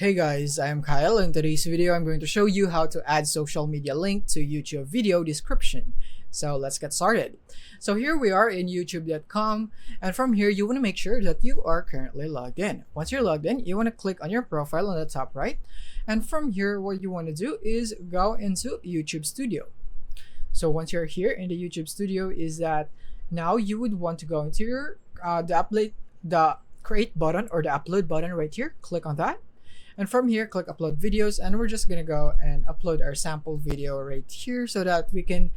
Hey guys, I am Kyle. In today's video, I'm going to show you how to add social media link to YouTube video description. So let's get started. So here we are in youtube.com, and from here you want to make sure that you are currently logged in. Once you're logged in, you want to click on your profile on the top right, and from here what you want to do is go into YouTube Studio. So once you're here in the YouTube Studio, is that now you would want to go into your the create button or the upload button right here. Click on that. And from here, click upload videos, and we're just gonna go and upload our sample video right here so that we can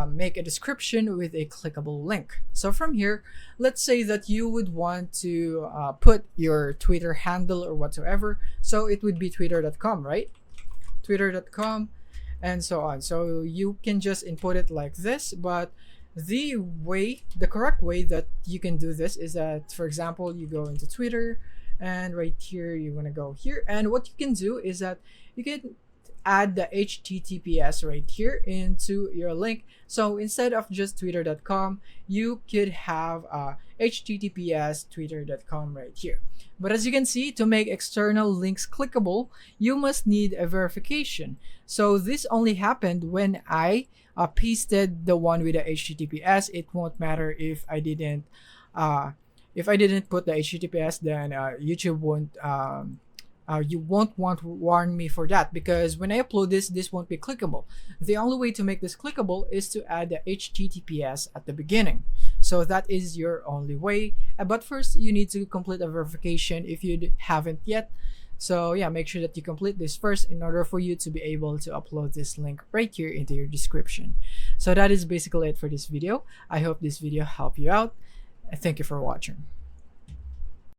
make a description with a clickable link. So from here, let's say that you would want to put your Twitter handle or whatsoever. So it would be twitter.com, right? Twitter.com and so on. So you can just input it like this, but the correct way that you can do this is that, for example, you go into Twitter, and right here you want to go here, and what you can do is that you can add the HTTPS right here into your link. So instead of just twitter.com, you could have HTTPS twitter.com right here. But as you can see, to make external links clickable, you must need a verification. So this only happened when I pasted the one with the HTTPS. It won't matter if I didn't put the HTTPS, then YouTube won't you won't want to warn me for that, because when I upload this won't be clickable. The only way to make this clickable is to add the HTTPS at the beginning. So that is your only way. But first, you need to complete a verification if you haven't yet. So yeah, make sure that you complete this first in order for you to be able to upload this link right here into your description. So that is basically it for this video. I hope this video helped you out. Thank you for watching.